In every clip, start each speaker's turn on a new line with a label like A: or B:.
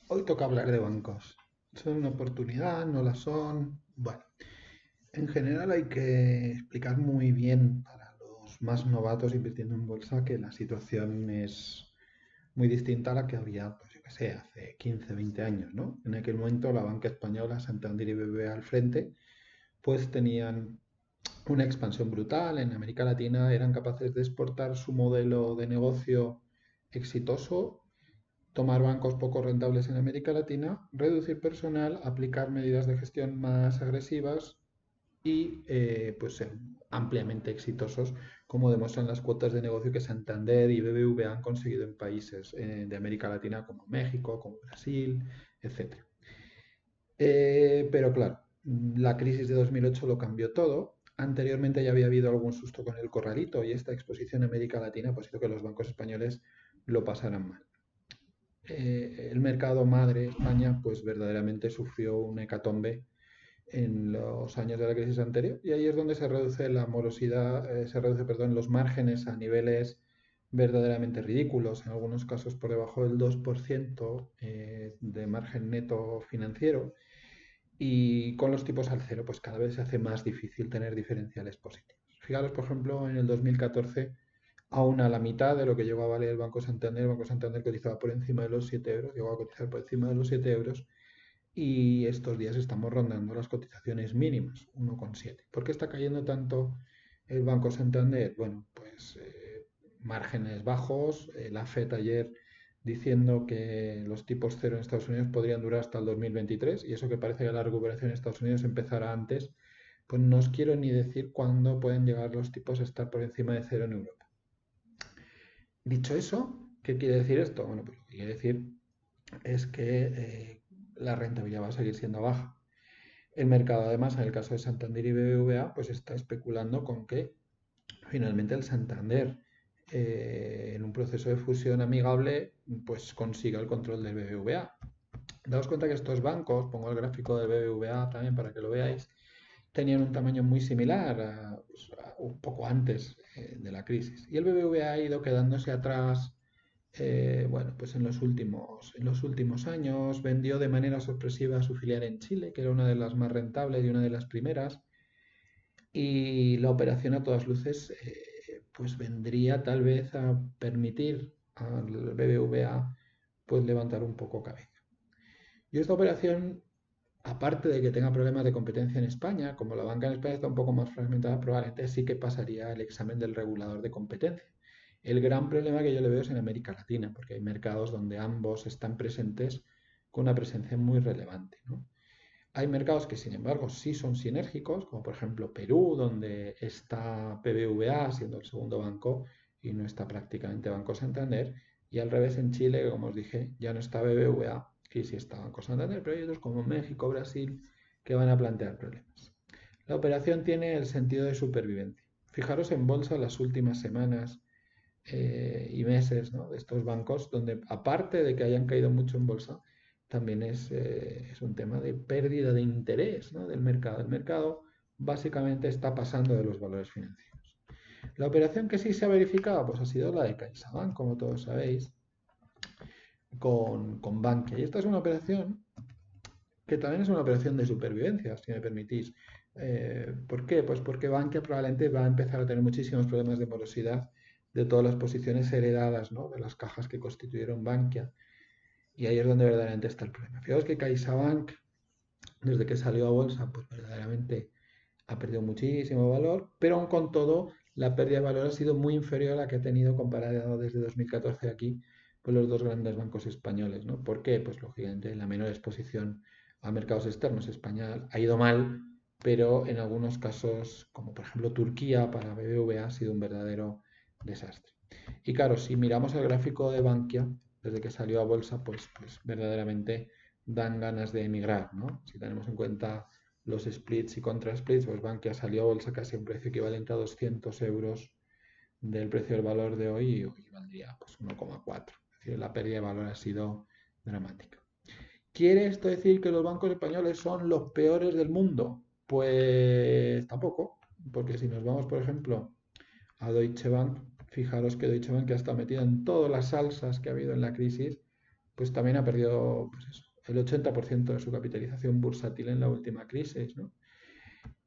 A: Hoy toca hablar de bancos. ¿Son una oportunidad? ¿No la son? Bueno, en general hay que explicar muy bien para los más novatos invirtiendo en bolsa que la situación es muy distinta a la que había, pues yo qué sé, hace 15, 20 años, ¿no? En aquel momento la banca española, Santander y BBVA al frente, pues tenían una expansión brutal. En América Latina eran capaces de exportar su modelo de negocio exitoso, tomar bancos poco rentables en América Latina, reducir personal, aplicar medidas de gestión más agresivas y pues ser ampliamente exitosos, como demuestran las cuotas de negocio que Santander y BBVA han conseguido en países de América Latina como México, como Brasil, etcétera. Pero claro, la crisis de 2008 lo cambió todo. Anteriormente ya había habido algún susto con el corralito y esta exposición a América Latina pues hizo que los bancos españoles lo pasaran mal. El mercado madre, España, pues verdaderamente sufrió una hecatombe en los años de la crisis anterior y ahí es donde se reduce la morosidad, se reduce, perdón, los márgenes a niveles verdaderamente ridículos, en algunos casos por debajo del 2% de margen neto financiero, y con los tipos al cero pues cada vez se hace más difícil tener diferenciales positivos. Fijaros, por ejemplo, en el 2014 aún a la mitad de lo que llegó a valer el Banco Santander cotizaba por encima de los 7 euros, llegó a cotizar por encima de los 7 euros y estos días estamos rondando las cotizaciones mínimas, 1,7. ¿Por qué está cayendo tanto el Banco Santander? Bueno, pues márgenes bajos, la FED ayer diciendo que los tipos cero en Estados Unidos podrían durar hasta el 2023 y eso que parece que la recuperación en Estados Unidos empezará antes, pues no os quiero ni decir cuándo pueden llegar los tipos a estar por encima de cero en Europa. Dicho eso, ¿qué quiere decir esto? Bueno, pues lo que quiere decir es que la rentabilidad va a seguir siendo baja. El mercado, además, en el caso de Santander y BBVA, pues está especulando con que finalmente el Santander, en un proceso de fusión amigable, pues consiga el control del BBVA. Daos cuenta que estos bancos, pongo el gráfico del BBVA también para que lo veáis, tenían un tamaño muy similar pues, un poco antes de la crisis. Y el BBVA ha ido quedándose atrás, bueno, pues en los últimos años vendió de manera sorpresiva su filial en Chile, que era una de las más rentables y una de las primeras, y la operación a todas luces pues vendría tal vez a permitir al BBVA pues levantar un poco cabeza. Y esta operación, aparte de que tenga problemas de competencia en España, como la banca en España está un poco más fragmentada, probablemente sí que pasaría el examen del regulador de competencia. El gran problema que yo le veo es en América Latina, porque hay mercados donde ambos están presentes con una presencia muy relevante, ¿no? Hay mercados que, sin embargo, sí son sinérgicos, como por ejemplo Perú, donde está BBVA siendo el segundo banco y no está prácticamente Banco Santander. Y al revés en Chile, que como os dije, ya no está BBVA y sí está Banco Santander, pero hay otros como México, Brasil, que van a plantear problemas. La operación tiene el sentido de supervivencia. Fijaros en bolsa las últimas semanas y meses, ¿no?, de estos bancos, donde aparte de que hayan caído mucho en bolsa, también es un tema de pérdida de interés, ¿no?, del mercado. El mercado básicamente está pasando de los valores financieros. La operación que sí se ha verificado pues ha sido la de CaixaBank, como todos sabéis, con Bankia. Y esta es una operación que también es una operación de supervivencia, si me permitís. ¿Por qué? Pues porque Bankia probablemente va a empezar a tener muchísimos problemas de morosidad de todas las posiciones heredadas, ¿no?, de las cajas que constituyeron Bankia. Y ahí es donde verdaderamente está el problema. Fijaos que CaixaBank, desde que salió a bolsa, pues verdaderamente ha perdido muchísimo valor, pero aun con todo, la pérdida de valor ha sido muy inferior a la que ha tenido comparado desde 2014 aquí con los dos grandes bancos españoles, ¿no? ¿Por qué? Pues lógicamente la menor exposición a mercados externos. España ha ido mal, pero en algunos casos, como por ejemplo Turquía para BBVA, ha sido un verdadero desastre. Y claro, si miramos el gráfico de Bankia, desde que salió a bolsa, pues verdaderamente dan ganas de emigrar, ¿no? Si tenemos en cuenta los splits y contra splits, pues Bankia salió a bolsa casi a un precio equivalente a 200 euros del precio del valor de hoy y hoy valdría pues 1,4. Es decir, la pérdida de valor ha sido dramática. ¿Quiere esto decir que los bancos españoles son los peores del mundo? Pues tampoco, porque si nos vamos, por ejemplo, a Deutsche Bank, fijaros que Deutsche Bank ha estado metida en todas las salsas que ha habido en la crisis, pues también ha perdido pues eso, el 80% de su capitalización bursátil en la última crisis, ¿no?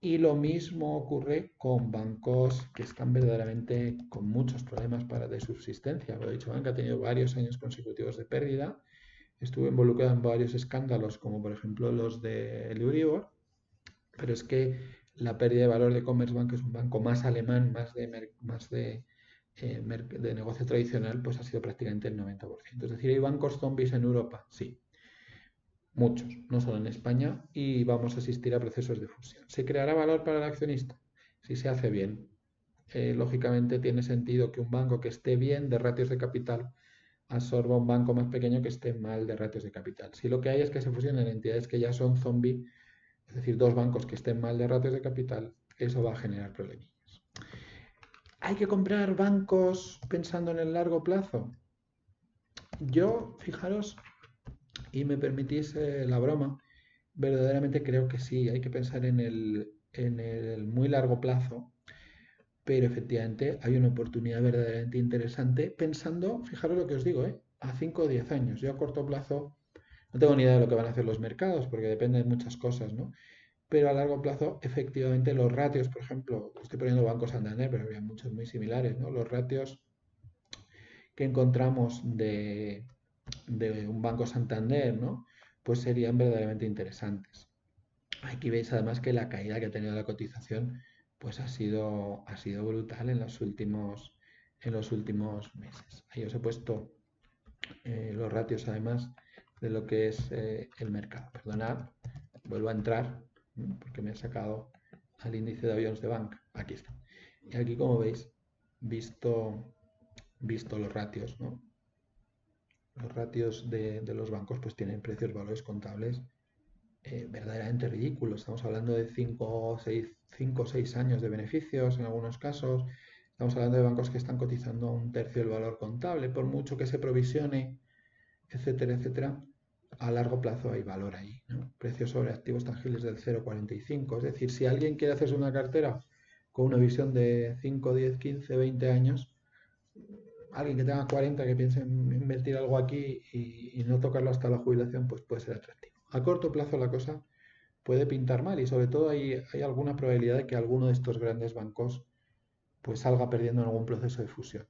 A: Y lo mismo ocurre con bancos que están verdaderamente con muchos problemas de subsistencia. Lo he dicho, Banca ha tenido varios años consecutivos de pérdida. Estuve involucrado en varios escándalos, como por ejemplo los de Euribor, pero es que la pérdida de valor de Commerzbank, que es un banco más alemán, de negocio tradicional, pues ha sido prácticamente el 90%. Es decir, ¿hay bancos zombies en Europa? Sí, muchos, no solo en España, y vamos a asistir a procesos de fusión. ¿Se creará valor para el accionista? Si se hace bien. Lógicamente tiene sentido que un banco que esté bien de ratios de capital absorba un banco más pequeño que esté mal de ratios de capital. Si lo que hay es que se fusionen entidades que ya son zombie, es decir, dos bancos que estén mal de ratios de capital, eso va a generar problemillas. ¿Hay que comprar bancos pensando en el largo plazo? Yo, fijaros, y me permitís la broma, verdaderamente creo que sí, hay que pensar en el muy largo plazo, pero efectivamente hay una oportunidad verdaderamente interesante pensando, fijaros lo que os digo, a 5 o 10 años. Yo a corto plazo no tengo ni idea de lo que van a hacer los mercados, porque depende de muchas cosas, ¿no? Pero a largo plazo, efectivamente, los ratios, por ejemplo, estoy poniendo Banco Santander, pero había muchos muy similares, ¿no? Los ratios que encontramos de un Banco Santander, ¿no? Pues serían verdaderamente interesantes. Aquí veis además que la caída que ha tenido la cotización pues ha sido brutal en los últimos meses. Ahí os he puesto los ratios además de lo que es el mercado. Perdonad, vuelvo a entrar porque me he sacado al índice de aviones de banca. Aquí está. Y aquí como veis, visto los ratios, ¿no? Los ratios de los bancos pues tienen precios, valores contables verdaderamente ridículos. Estamos hablando de 5 o 6 años de beneficios en algunos casos. Estamos hablando de bancos que están cotizando a un tercio del valor contable. Por mucho que se provisione, etcétera, etcétera, a largo plazo hay valor ahí, ¿no? Precios sobre activos tangibles del 0,45. Es decir, si alguien quiere hacerse una cartera con una visión de 5, 10, 15, 20 años, alguien que tenga 40 que piense en invertir algo aquí y no tocarlo hasta la jubilación, pues puede ser atractivo. A corto plazo la cosa puede pintar mal y sobre todo hay alguna probabilidad de que alguno de estos grandes bancos pues salga perdiendo en algún proceso de fusión.